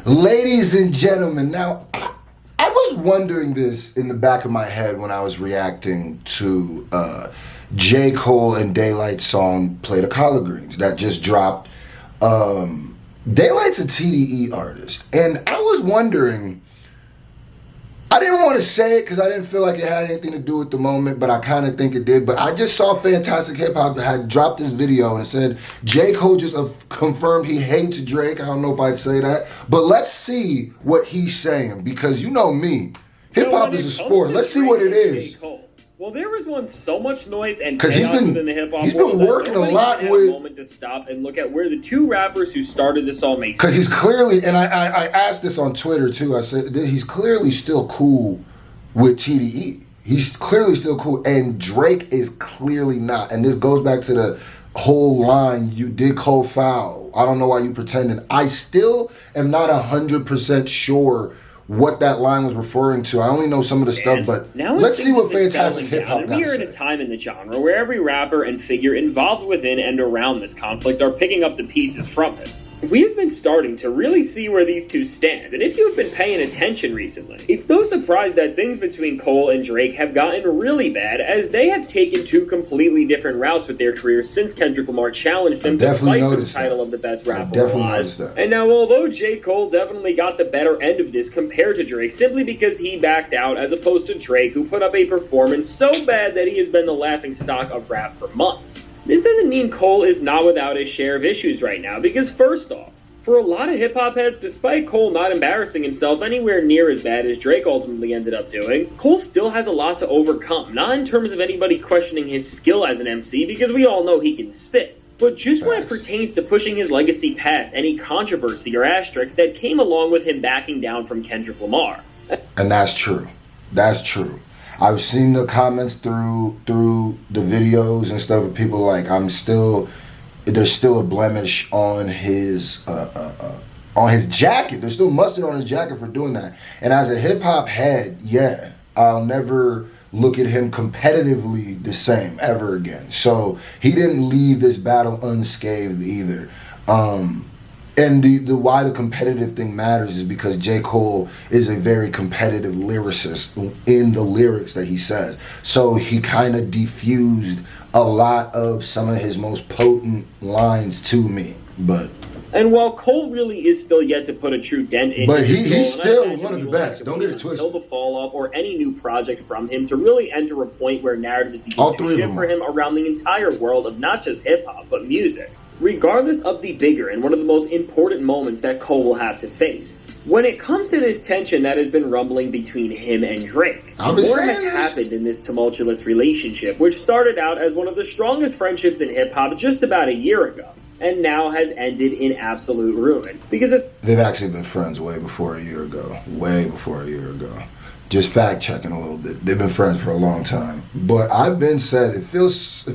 Ladies and gentlemen, now I was wondering this in the back of my head when I was reacting to J. Cole and Daylyt's song Play the Collard Greens that just dropped. Daylyt's a TDE artist, and I was wondering, I didn't want to say it because I didn't feel like it had anything to do with the moment, but I kind of think it did. But I just saw Fantastic Hip Hop had dropped this video and said J. Cole just confirmed he hates Drake. I don't know if I'd say that, but let's see what he's saying, because you know me, hip hop is a sport. Let's see what it is. Well, there was once so much noise and chaos within the hip hop world. He's been working a lot with. A moment to stop and look at where the two rappers who started this all make sense. Because he's clearly, and I asked this on Twitter too. I said he's clearly still cool with TDE. He's clearly still cool, and Drake is clearly not. And this goes back to the whole line, "You did Cole foul. I don't know why you pretending." I still am not 100% sure what that line was referring to. I only know some of the stuff, but let's see what Fantastic Hip Hop got to say. We are at a time in the genre where every rapper and figure involved within and around this conflict are picking up the pieces from it. We have been starting to really see where these two stand, and if you have been paying attention recently, it's no surprise that things between Cole and Drake have gotten really bad, as they have taken two completely different routes with their careers since Kendrick Lamar challenged them to fight for the title of the best rapper alive. And now, although J. Cole definitely got the better end of this compared to Drake, simply because he backed out as opposed to Drake, who put up a performance so bad that he has been the laughingstock of rap for months. This doesn't mean Cole is not without his share of issues right now, because first off, for a lot of hip-hop heads, despite Cole not embarrassing himself anywhere near as bad as Drake ultimately ended up doing, Cole still has a lot to overcome, not in terms of anybody questioning his skill as an MC, because we all know he can spit, but just when it pertains to pushing his legacy past any controversy or asterisks that came along with him backing down from Kendrick Lamar. And that's true. That's true. I've seen the comments through the videos and stuff of people like, there's still a blemish on his jacket. There's still mustard on his jacket for doing that. And as a hip hop head, yeah, I'll never look at him competitively the same ever again. So he didn't leave this battle unscathed either. And the why the competitive thing matters is because J. Cole is a very competitive lyricist in the lyrics that he says. So he kind of diffused a lot of some of his most potent lines to me. And while Cole really is still yet to put a true dent in, but he's still one of the best. Don't get it twisted. Until the fall off or any new project from him to really enter a point where narrative is beginning to shift for him around the entire world of not just hip hop but music. Regardless of the bigger and one of the most important moments that Cole will have to face. When it comes to this tension that has been rumbling between him and Drake, more has happened in this tumultuous relationship, which started out as one of the strongest friendships in hip-hop just about a year ago, and now has ended in absolute ruin. Because they've actually been friends way before a year ago. Way before a year ago. Just fact-checking a little bit. They've been friends for a long time. But I've been said, it feels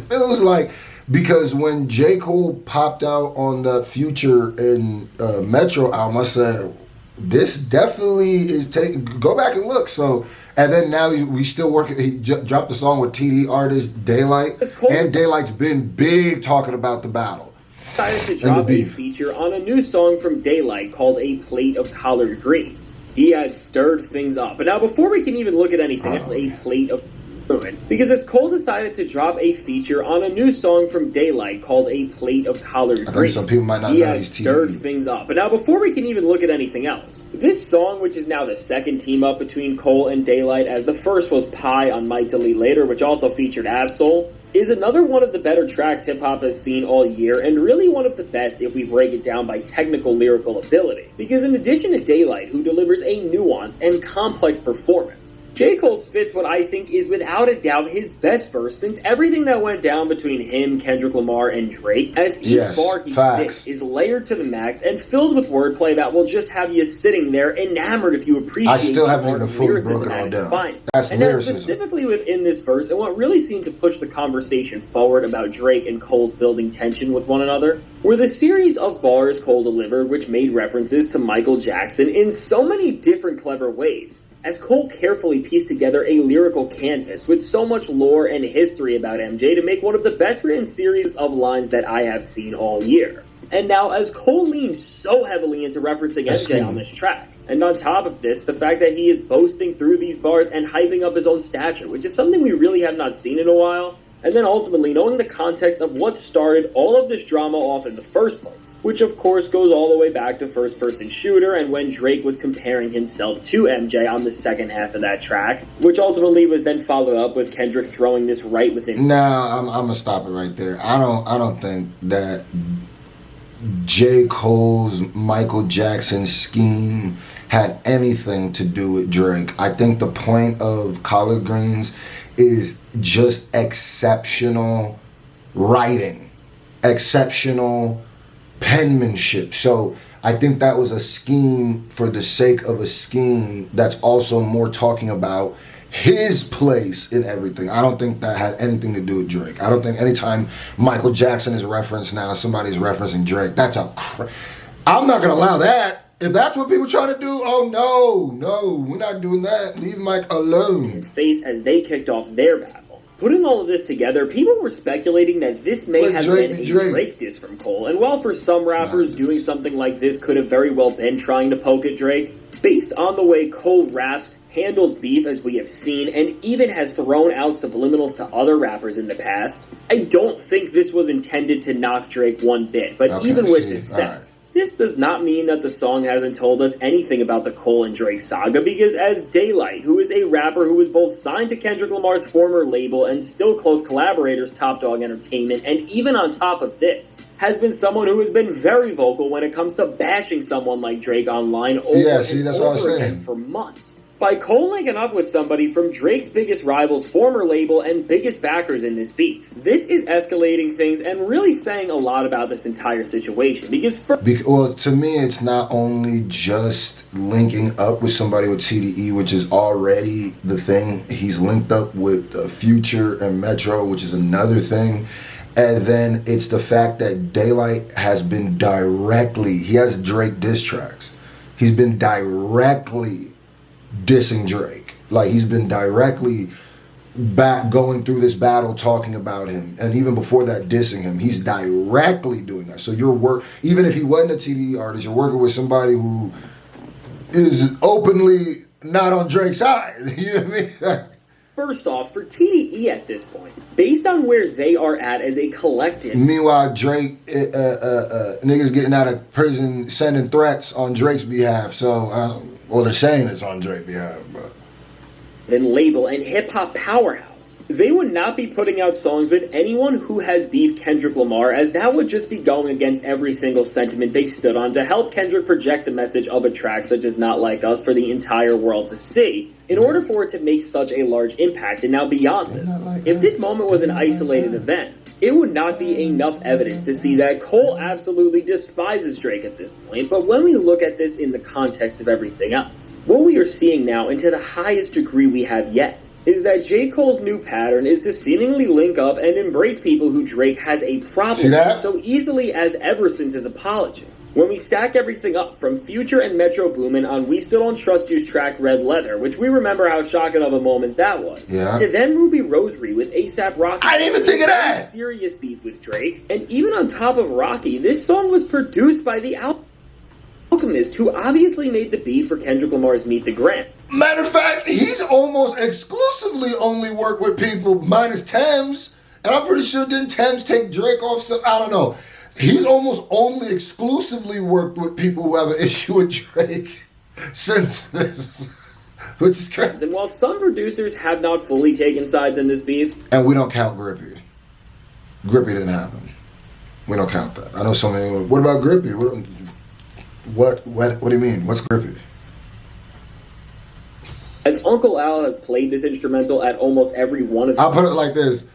like, because when J. Cole popped out on the Future and Metro album, I said, this definitely is go back and look. So, and then now we still working. He dropped the song with TD artist Daylyt, and Daylight's been big talking about the battle. Decided to drop a feature on a new song from Daylyt called A Plate of Collard Greens. He has stirred things up. But now, before we can even look at anything else, A Plate of ruin, because as Cole decided to drop a feature on a new song from Daylyt called A Plate of Collard Greens. Some people might not know he's stirred things up. But now, before we can even look at anything else, this song, which is now the second team up between Cole and Daylyt, as the first was Pie on Might Delete Later, which also featured Absol, is another one of the better tracks hip-hop has seen all year, and really one of the best if we break it down by technical lyrical ability. Because in addition to Daylyt, who delivers a nuanced and complex performance, J. Cole spits what I think is without a doubt his best verse since everything that went down between him, Kendrick Lamar, and Drake, as each bar he spits is layered to the max and filled with wordplay that will just have you sitting there enamored if you appreciate. I still haven't even fully broken it all down. That's and now specifically within this verse, and what really seemed to push the conversation forward about Drake and Cole's building tension with one another, were the series of bars Cole delivered which made references to Michael Jackson in so many different clever ways, as Cole carefully pieced together a lyrical canvas with so much lore and history about MJ to make one of the best written series of lines that I have seen all year. And now, as Cole leans so heavily into referencing MJ on this track, and on top of this, the fact that he is boasting through these bars and hyping up his own stature, which is something we really have not seen in a while, and then ultimately knowing the context of what started all of this drama off in the first place, which of course goes all the way back to first-person shooter and when Drake was comparing himself to MJ on the second half of that track, which ultimately was then followed up with Kendrick throwing this right within. Nah, I'm gonna stop it right there. I don't think that J. Cole's Michael Jackson scheme had anything to do with Drake. I think the point of Collard Greens is just exceptional writing, exceptional penmanship. So I think that was a scheme for the sake of a scheme that's also more talking about his place in everything. I don't think that had anything to do with Drake. I don't think anytime Michael Jackson is referenced now, somebody's referencing Drake. That's I'm not going to allow that. If that's what people try to do, oh no, we're not doing that. Leave Mike alone. His face as they kicked off their battle. Putting all of this together, people were speculating that this may have been a Drake diss from Cole. And while for some rappers doing something like this could have very well been trying to poke at Drake, based on the way Cole raps, handles beef as we have seen, and even has thrown out subliminals to other rappers in the past, I don't think this was intended to knock Drake one bit. But even with this said, this does not mean that the song hasn't told us anything about the Cole and Drake saga, because as Daylyt, who is a rapper who was both signed to Kendrick Lamar's former label and still close collaborators Top Dog Entertainment, and even on top of this, has been someone who has been very vocal when it comes to bashing someone like Drake online over again for months. By Cole linking up with somebody from Drake's biggest rival's former label and biggest backers in this beef, this is escalating things and really saying a lot about this entire situation. Well, to me, it's not only just linking up with somebody with TDE, which is already the thing. He's linked up with Future and Metro, which is another thing. And then it's the fact that Daylyt has been he has Drake diss tracks. He's been directly dissing Drake. Like, he's been directly going through this battle talking about him, and even before that dissing him. He's directly doing that. So even if he wasn't a TDE artist, you're working with somebody who is openly not on Drake's side. You know what I mean? First off, for TDE at this point, based on where they are at as a collective. Meanwhile, Drake, niggas getting out of prison sending threats on Drake's behalf. So, well, they're saying it's on Drake's behalf, but. Then label and hip-hop powerhouse. They would not be putting out songs with anyone who has beefed Kendrick Lamar, as that would just be going against every single sentiment they stood on to help Kendrick project the message of a track such as Not Like Us for the entire world to see, in order for it to make such a large impact. And now beyond this, if this moment was an isolated event, it would not be enough evidence to see that Cole absolutely despises Drake at this point. But when we look at this in the context of everything else, what we are seeing now, and to the highest degree we have yet, is that J. Cole's new pattern is to seemingly link up and embrace people who Drake has a problem with so easily as ever since his apology. When we stack everything up, from Future and Metro Boomin on We Still Don't Trust You's track Red Leather, which we remember how shocking of a moment that was, to then Ruby Rosary with A$AP Rocky. I didn't even think of that! Serious beef with Drake. And even on top of Rocky, this song was produced by the Alchemist, who obviously made the beat for Kendrick Lamar's Meet the Gram. Matter of fact, he's almost exclusively only worked with people minus Thames, and I'm pretty sure didn't Thames take Drake off some, I don't know. He's almost only exclusively worked with people who have an issue with Drake since this, which is crazy. And while some producers have not fully taken sides in this beef, and we don't count Grippy. Grippy didn't happen. We don't count that. I know so many. What about Grippy? What do you mean? What's Grippy? As Uncle Al has played this instrumental at almost every one of. I'll put it like this.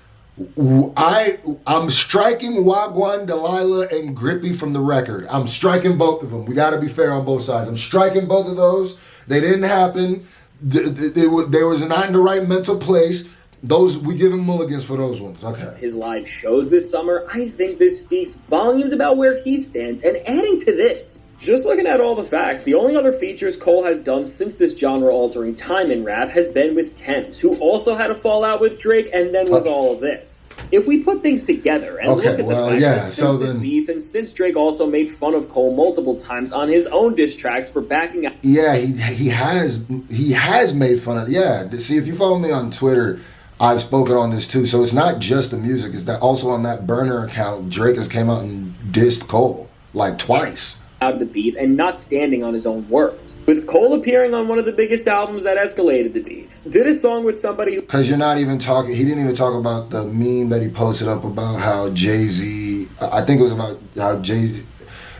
I'm striking Wagwan, Daylyt, and Grippy from the record. I'm striking both of them. We got to be fair on both sides. I'm striking both of those. They didn't happen. They was not in the right mental place. Those, we give him mulligans for those ones. Okay. His live shows this summer, I think this speaks volumes about where he stands. And adding to this, just looking at all the facts, the only other features Cole has done since this genre-altering time in rap has been with Thames, who also had a fallout with Drake, and then with all of this. If we put things together and look at the fact that since this beef, and since Drake also made fun of Cole multiple times on his own diss tracks for backing out. Yeah, he has made fun of. Yeah, see, if you follow me on Twitter, I've spoken on this too. So it's not just the music; it's that also on that burner account, Drake has came out and dissed Cole like twice. Out of the beef and not standing on his own words. With Cole appearing on one of the biggest albums that escalated the beef, did a song with somebody who... Because you're not even talking... He didn't even talk about the meme that he posted up about how Jay-Z... I think it was about how Jay-Z...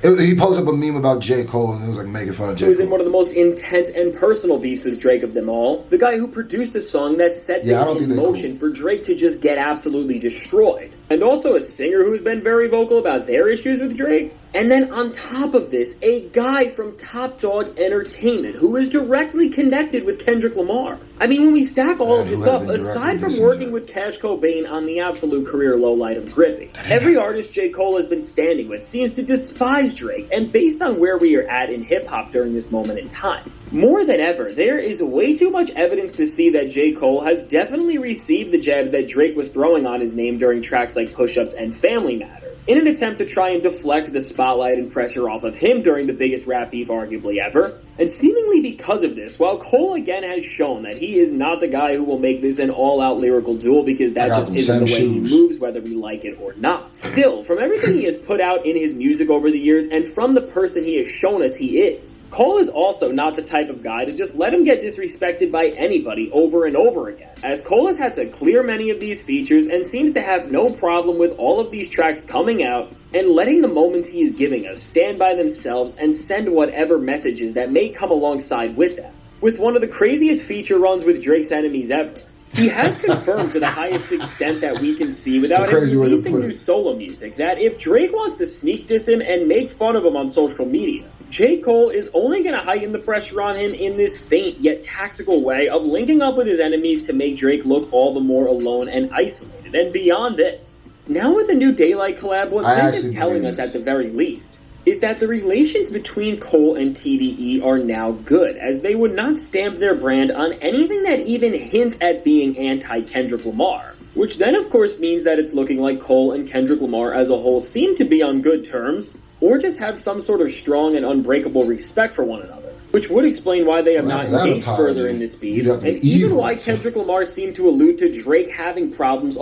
He posted up a meme about J. Cole, and it was like making fun of J. Cole. He was in one of the most intense and personal beefs with Drake of them all. The guy who produced the song that set things in motion for Drake to just get absolutely destroyed. And also a singer who's been very vocal about their issues with Drake. And then on top of this, a guy from Top Dog Entertainment who is directly connected with Kendrick Lamar. I mean, when we stack all of this up, aside from working with Cash Cobain on the absolute career lowlight of Grippy, every artist J. Cole has been standing with seems to despise Drake, and based on where we are at in hip-hop during this moment in time, more than ever, there is way too much evidence to see that J. Cole has definitely received the jabs that Drake was throwing on his name during tracks like Push-Ups and Family Matters, in an attempt to try and deflect the spotlight and pressure off of him during the biggest rap beef arguably ever. And seemingly because of this, while Cole again has shown that he is not the guy who will make this an all-out lyrical duel because that just isn't the way he moves, whether we like it or not. Still, from everything he has put out in his music over the years and from the person he has shown us he is, Cole is also not the type of guy to just let him get disrespected by anybody over and over again, as Cole has had to clear many of these features and seems to have no problem with all of these tracks coming out and letting the moments he is giving us stand by themselves and send whatever messages that may come alongside with them. With one of the craziest feature runs with Drake's enemies ever, he has confirmed to the highest extent that we can see without him releasing new solo music that if Drake wants to sneak diss him and make fun of him on social media, J. Cole is only going to heighten the pressure on him in this faint yet tactical way of linking up with his enemies to make Drake look all the more alone and isolated. And beyond this, now with the new Daylyt collab, what this is telling us at the very least is that the relations between Cole and TDE are now good, as they would not stamp their brand on anything that even hints at being anti-Kendrick Lamar. Which then of course means that it's looking like Cole and Kendrick Lamar as a whole seem to be on good terms, or just have some sort of strong and unbreakable respect for one another. Which would explain why they have not engaged further in this beef, and even why Kendrick Lamar seemed to allude to Drake having problems.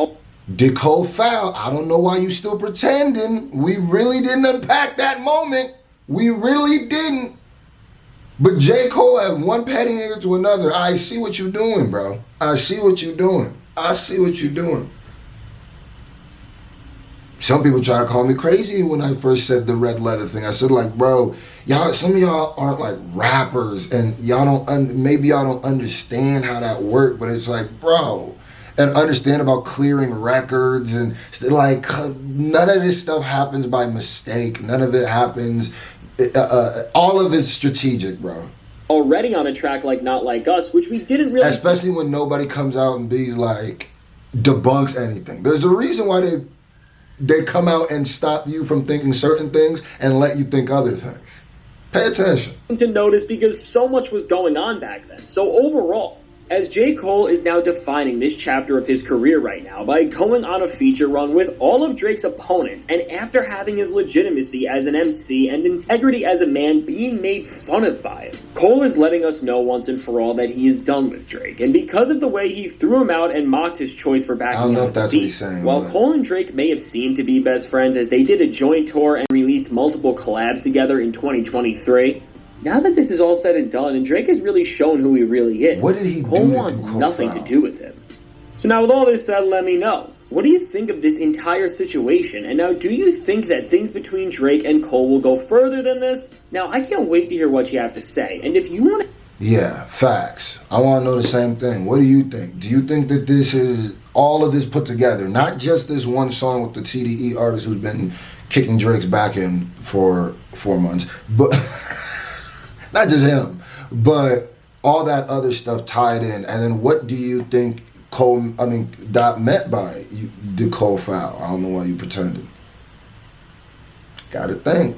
Did Cole foul? I don't know why you still pretending. We really didn't unpack that moment. We really didn't. But J. Cole has one petty nigga to another. I see what you're doing, bro. I see what you're doing. I see what you're doing. Some people try to call me crazy when I first said the red leather thing. I said, like, bro, y'all, some of y'all aren't like rappers, and y'all don't, maybe y'all don't understand how that works, but it's like, bro, and understand about clearing records and like none of this stuff happens by mistake. None of it happens. All of it's strategic, bro. Already on a track like Not Like Us, which we didn't really... Especially when nobody comes out and be like, debunks anything. There's a reason why they come out and stop you from thinking certain things and let you think other things. Pay attention. To notice because so much was going on back then. So overall, as J. Cole is now defining this chapter of his career right now by going on a feature run with all of Drake's opponents, and after having his legitimacy as an MC and integrity as a man being made fun of by him, Cole is letting us know once and for all that he is done with Drake, and because of the way he threw him out and mocked his choice for backing out, I don't know if that's what he's saying. While Cole and Drake may have seemed to be best friends as they did a joint tour and released multiple collabs together in 2023, now that this is all said and done, and Drake has really shown who he really is, what did he Cole wants nothing to do with him. So now with all this said, let me know. What do you think of this entire situation? And now, do you think that things between Drake and Cole will go further than this? Now, I can't wait to hear what you have to say. And if you want to... Yeah, facts. I want to know the same thing. What do you think? Do you think that this is all of this put together? Not just this one song with the TDE artist who's been kicking Drake's back in for 4 months, but... Not just him, but all that other stuff tied in. And then what do you think Dot meant by the Cole foul? I don't know why you pretended. Gotta think.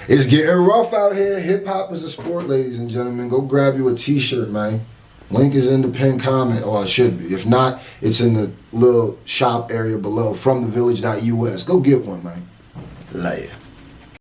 It's getting rough out here. Hip hop is a sport, ladies and gentlemen. Go grab you a t-shirt, man. Link is in the pinned comment, or it should be. If not, it's in the little shop area below, fromthevillage.us. Go get one, man. Later.